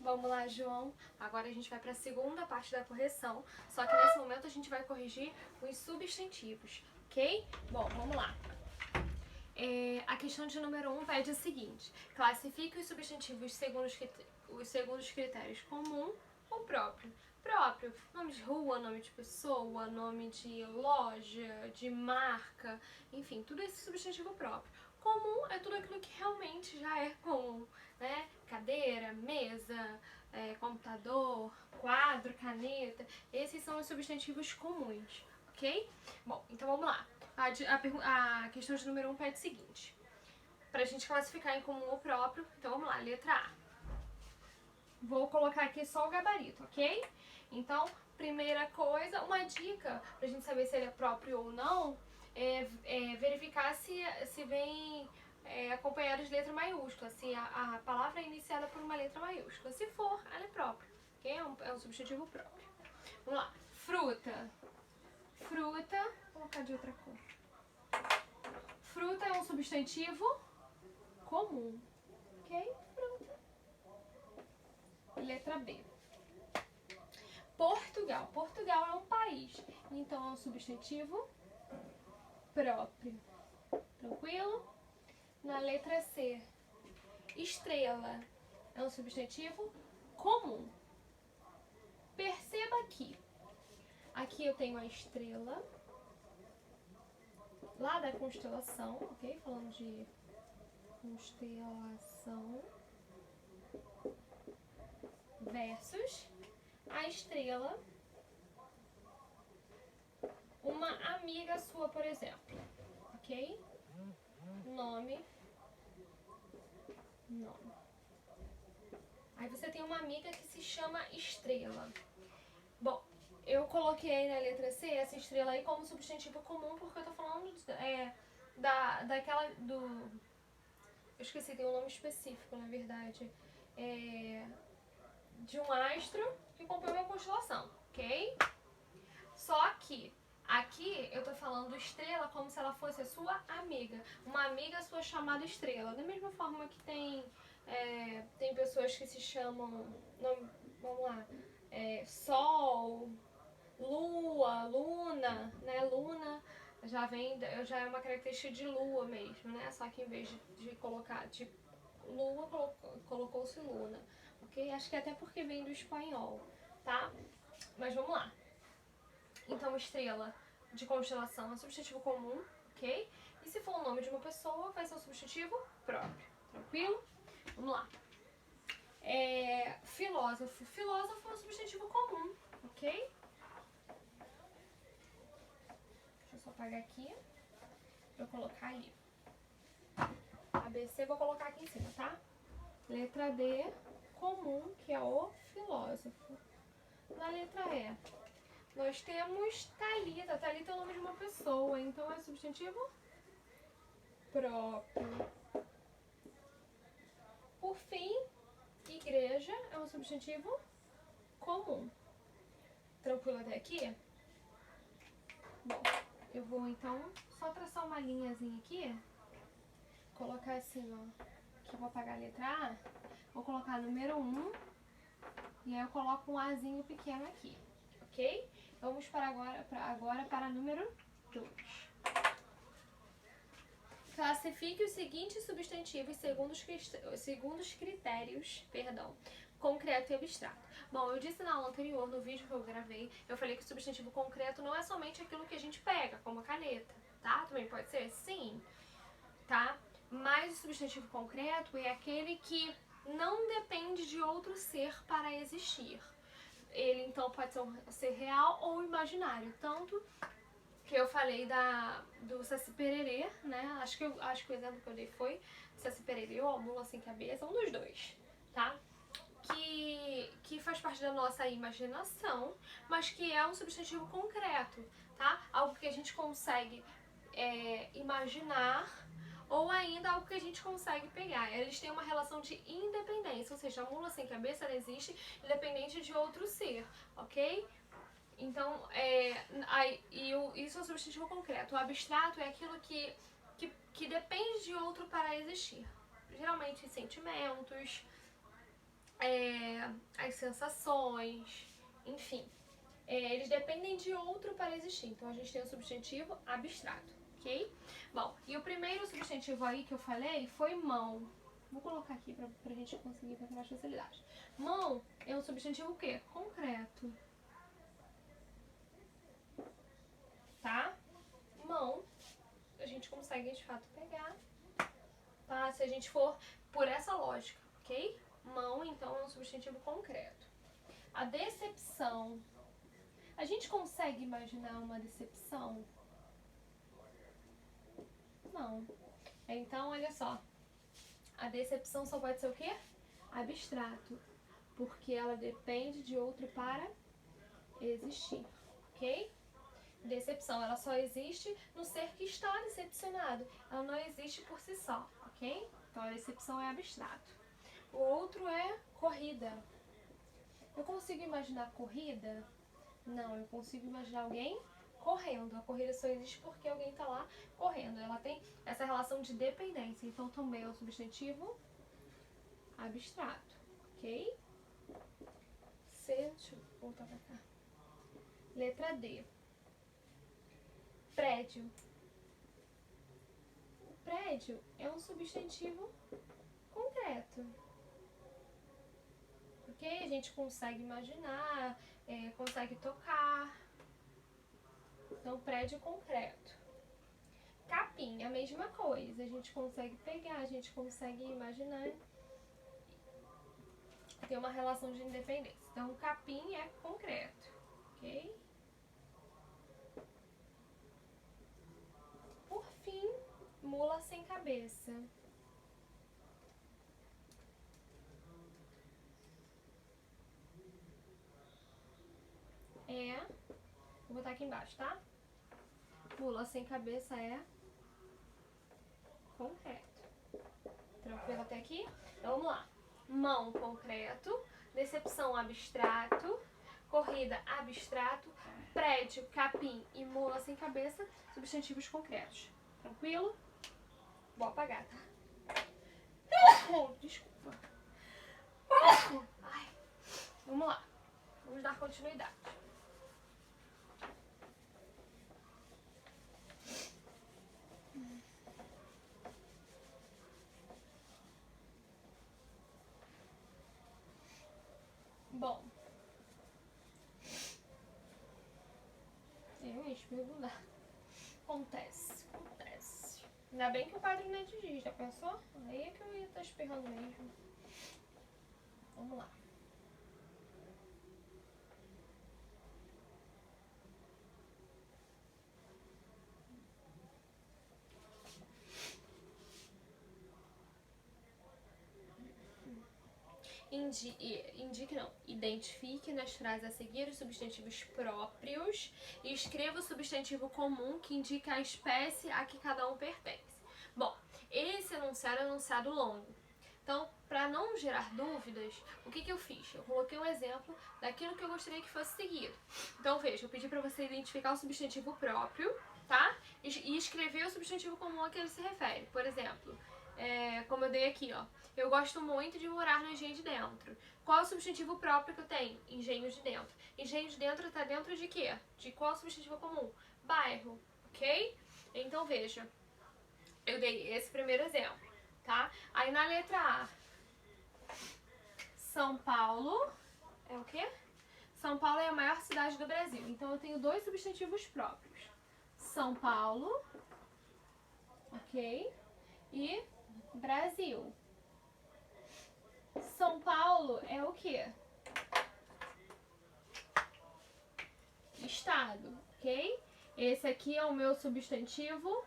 Vamos lá, João. Agora a gente vai para a segunda parte da correção, só que nesse momento a gente vai corrigir os substantivos, ok? Bom, vamos lá. A questão de número 1 pede o seguinte: classifique os substantivos segundo os critérios comum ou próprio. Próprio, nome de rua, nome de pessoa, nome de loja, de marca, enfim, tudo esse substantivo próprio. Comum é tudo aquilo que realmente já é comum, né? Cadeira, mesa, computador, quadro, caneta, esses são os substantivos comuns, ok? Bom, então vamos lá. A questão de número 1 pede o seguinte: para a gente classificar em comum ou próprio, então vamos lá, letra A. Vou colocar aqui só o gabarito, ok? Então, primeira coisa, uma dica pra gente saber se ele é próprio ou não é verificar se vem acompanhado de letra maiúscula, se a palavra é iniciada por uma letra maiúscula. Se for, ela é própria, ok? É um substantivo próprio. Vamos lá, fruta. Fruta, vou colocar de outra cor. Fruta é um substantivo comum, ok? Fruta. Letra B. Portugal. Portugal é um país, então é um substantivo próprio. Tranquilo? Na letra C. Estrela é um substantivo comum. Perceba aqui eu tenho a estrela, lá da constelação, ok? Falando de constelação, versus a estrela, uma amiga sua, por exemplo, ok? Nome. Aí você tem uma amiga que se chama Estrela. Bom, eu coloquei na letra C essa estrela aí como substantivo comum porque eu tô falando eu esqueci, tem um nome específico, na verdade. De um astro que compõe uma constelação, ok? Só que aqui eu tô falando estrela como se ela fosse a sua amiga. Uma amiga sua chamada Estrela. Da mesma forma que tem pessoas que se chamam, vamos lá, Sol, Lua, Luna, né? Luna já é uma característica de Lua mesmo, né? Só que em vez de colocar de Lua, colocou-se Luna, ok? Acho que até porque vem do espanhol, tá? Mas vamos lá. Então, estrela de constelação é substantivo comum, ok? E se for o nome de uma pessoa, vai ser um substantivo próprio, tranquilo? Vamos lá. Filósofo. Filósofo é um substantivo comum, ok? Deixa eu só apagar aqui pra eu colocar ali. ABC vou colocar aqui em cima, tá? Letra D, comum, que é o filósofo. Na letra E, nós temos Thalita. Thalita é o nome de uma pessoa, então é substantivo próprio. Por fim, igreja é um substantivo comum. Tranquilo até aqui? Bom, eu vou então só traçar uma linhazinha aqui. Colocar assim, ó. Aqui eu vou apagar a letra A. Vou colocar número 1. E aí eu coloco um Azinho pequeno aqui, ok? Vamos agora para número 2. Classifique os seguintes substantivos segundo os critérios, concreto e abstrato. Bom, eu disse na aula anterior, no vídeo que eu gravei, eu falei que o substantivo concreto não é somente aquilo que a gente pega, como a caneta, tá? Também pode ser? Sim, tá? Mas o substantivo concreto é aquele que não depende de outro ser para existir. Ele, então, pode ser real ou imaginário, tanto que eu falei do Saci Pererê, né? Acho que o exemplo que eu dei foi Saci Pererê ou a Mula Sem Cabeça, um dos dois, tá? Que faz parte da nossa imaginação, mas que é um substantivo concreto, tá? Algo que a gente consegue imaginar ou ainda algo que a gente consegue pegar. Eles têm uma relação de independência, ou seja, a mula sem cabeça ela existe independente de outro ser, ok? Então, isso é o substantivo concreto. O abstrato é aquilo que depende de outro para existir. Geralmente sentimentos, as sensações, enfim. Eles dependem de outro para existir. Então a gente tem o substantivo abstrato, ok? Bom, e o primeiro substantivo aí que eu falei foi mão. Vou colocar aqui pra gente conseguir ver com mais facilidade. Mão é um substantivo o quê? Concreto. Tá? Mão, a gente consegue de fato pegar, tá? Se a gente for por essa lógica, ok? Mão, então, é um substantivo concreto. A decepção. A gente consegue imaginar uma decepção? Não. Então, olha só. A decepção só pode ser o quê? Abstrato. Porque ela depende de outro para existir, ok? Decepção, ela só existe no ser que está decepcionado. Ela não existe por si só, ok? Então a decepção é abstrato. O outro é corrida. Eu consigo imaginar corrida? Não, eu consigo imaginar alguém correndo. A corrida só existe porque alguém está lá correndo. Ela tem essa relação de dependência. Então também é um substantivo abstrato, ok? Deixa eu voltar pra cá. Letra D. Prédio. O prédio é um substantivo concreto. Ok? A gente consegue imaginar, consegue tocar. Então, prédio concreto. Capim, a mesma coisa. A gente consegue pegar, a gente consegue imaginar. Tem uma relação de independência. Então, capim é concreto. Ok? Por fim, mula sem cabeça. Vou botar aqui embaixo, tá? Mula sem cabeça é concreto. Tranquilo até aqui? Então vamos lá. Mão, concreto. Decepção, abstrato. Corrida, abstrato. Prédio, capim e mula sem cabeça, substantivos concretos. Tranquilo? Vou apagar, tá? Desculpa. Ai. Vamos lá. Vamos dar continuidade. Bom. Eu espirro lá. Acontece. Ainda bem que o quadro não é de giz, já pensou? Aí é que eu ia estar espirrando mesmo. Vamos lá. Identifique nas frases a seguir os substantivos próprios e escreva o substantivo comum que indica a espécie a que cada um pertence. Bom, esse enunciado é um enunciado longo. Então, para não gerar dúvidas, o que eu fiz? Eu coloquei um exemplo daquilo que eu gostaria que fosse seguido. Então, veja, eu pedi para você identificar o substantivo próprio, tá? E escrever o substantivo comum a que ele se refere. Por exemplo, como eu dei aqui, ó. Eu gosto muito de morar no Engenho de Dentro. Qual é o substantivo próprio que eu tenho? Engenho de Dentro. Engenho de Dentro está dentro de quê? De qual substantivo comum? Bairro, ok? Então, veja, eu dei esse primeiro exemplo, tá? Aí na letra A, São Paulo é o quê? São Paulo é a maior cidade do Brasil. Então, eu tenho dois substantivos próprios. São Paulo, ok? E Brasil. São Paulo é o quê? Estado, ok? Esse aqui é o meu substantivo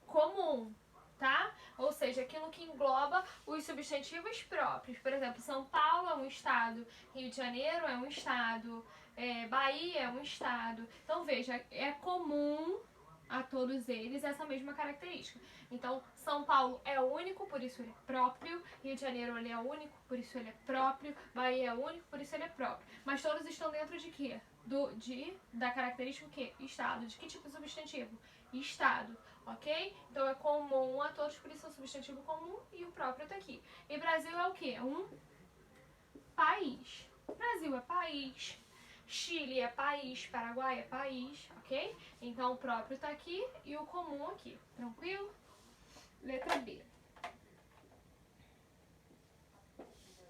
comum, tá? Ou seja, aquilo que engloba os substantivos próprios. Por exemplo, São Paulo é um estado, Rio de Janeiro é um estado, Bahia é um estado. Então, veja, é comum a todos eles essa mesma característica. Então, São Paulo é único, por isso ele é próprio. Rio de Janeiro ele é único, por isso ele é próprio. Bahia é único, por isso ele é próprio. Mas todos estão dentro de quê? Da característica o quê? Estado. De que tipo de substantivo? Estado, ok? Então é comum a todos, por isso é o substantivo comum e o próprio tá aqui. E Brasil é o quê? Um país. Brasil é país. Chile é país. Paraguai é país, ok? Então o próprio tá aqui e o comum aqui. Tranquilo? Letra B.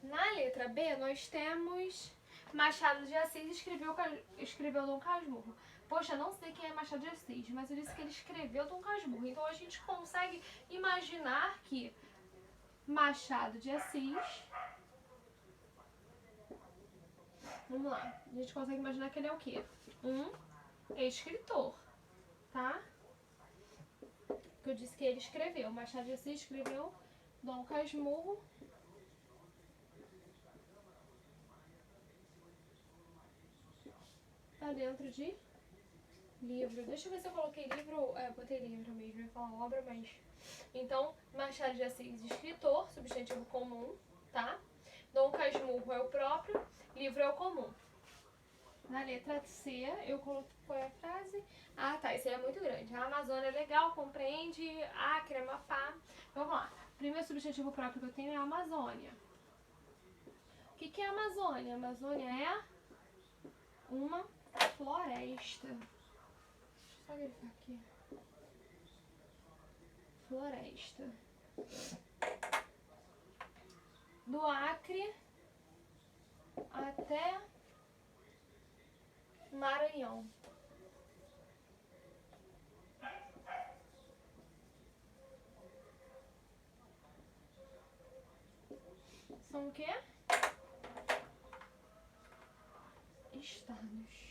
Na letra B, nós temos Machado de Assis escreveu Dom Casmurro. Poxa, não sei quem é Machado de Assis, mas eu disse que ele escreveu Dom Casmurro. Então a gente consegue imaginar que Machado de Assis... Vamos lá. A gente consegue imaginar que ele é o quê? Um escritor, tá? Que eu disse que ele escreveu. Machado de Assis escreveu Dom Casmurro. Tá dentro de livro. Deixa eu ver se eu coloquei livro. Botei livro mesmo, eu ia falar obra, mas... Então, Machado de Assis, escritor, substantivo comum, tá? Dom Casmurro é o próprio, livro é o comum. Na letra C, eu coloquei qual é a frase? Ah, tá, isso aí é muito grande. A Amazônia é legal, compreende, Acre, Amapá. Vamos lá. Primeiro substantivo próprio que eu tenho é a Amazônia. O que é a Amazônia? A Amazônia é uma floresta. Deixa eu só verificar aqui. Floresta. Do Acre até Maranhão. São o quê? Estados.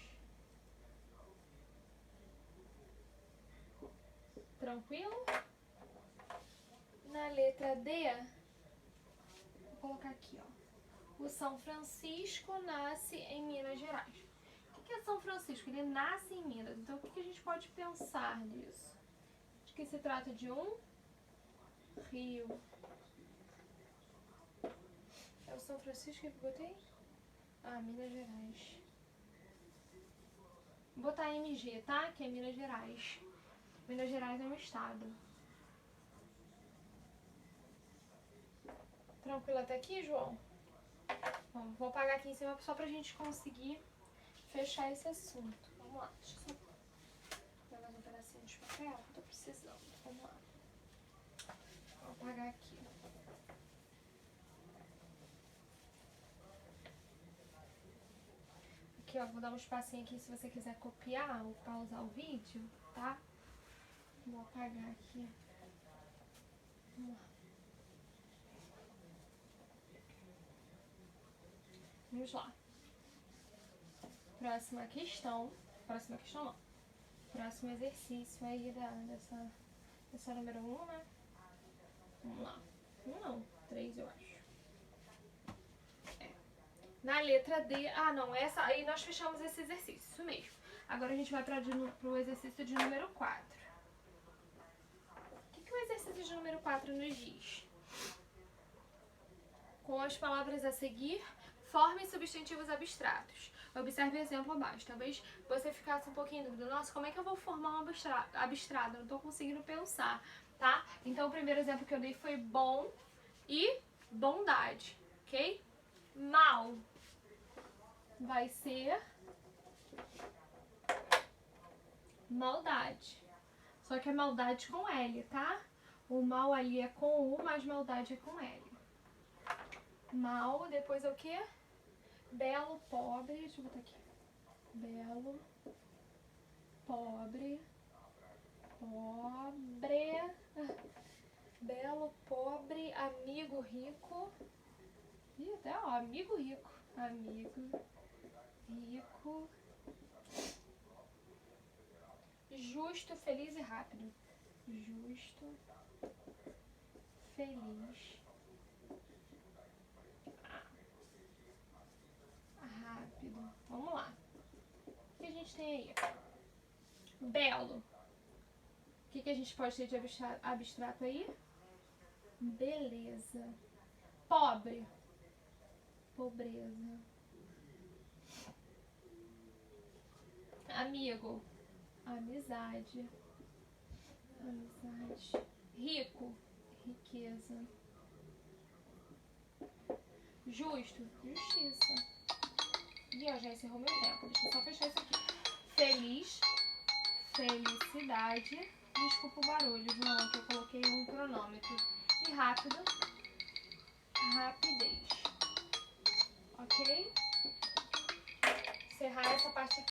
Tranquilo? Na letra D, vou colocar aqui, ó. O São Francisco nasce em Minas Gerais. O que é São Francisco? Ele nasce em Minas. Então, o que a gente pode pensar nisso? De que se trata de um rio. É o São Francisco que eu botei? Ah, Minas Gerais. Vou botar MG, tá? Que é Minas Gerais. Minas Gerais é um estado. Tranquilo até aqui, João? Bom, vou apagar aqui em cima só pra gente conseguir fechar esse assunto. Vamos lá, deixa eu só pegar mais um pedacinho de papel, tô precisando. Vamos lá. Vou apagar aqui. Aqui, ó, vou dar um espacinho aqui se você quiser copiar ou pausar o vídeo, tá? Vou apagar aqui. Vamos lá. Vamos lá. Próxima questão. Próxima questão não. Próximo exercício aí dessa número 1, né? Vamos lá. 1 não, 3 eu acho. Na letra D, não, essa aí nós fechamos esse exercício, isso mesmo. Agora a gente vai para o exercício de número 4. O que o exercício de número 4 nos diz? Com as palavras a seguir, forme substantivos abstratos. Observe o exemplo abaixo. Talvez você ficasse um pouquinho em dúvida. Nossa, como é que eu vou formar um abstrato? Eu não estou conseguindo pensar, tá? Então o primeiro exemplo que eu dei foi bom e bondade, ok? Mal vai ser maldade. Só que é maldade com L, tá? O mal ali é com U, mas maldade é com L. Mal, depois é o quê? Belo, pobre. Deixa eu botar aqui. Belo, pobre, pobre. Belo, pobre, amigo, rico. Ih, até ó, amigo, rico. Amigo, rico. Justo, feliz e rápido. Justo, feliz, rápido. Vamos lá. O que a gente tem aí? Belo. O que a gente pode ter de abstrato aí? Beleza. Pobre. Pobreza. Amigo. Amizade. Amizade. Rico. Riqueza. Justo? Justiça. E ó, já encerrou meu tempo. Deixa eu só fechar isso aqui. Feliz, felicidade. Desculpa o barulho, João, que eu coloquei um cronômetro. E rápido, rapidez. Ok? Encerrar essa parte aqui.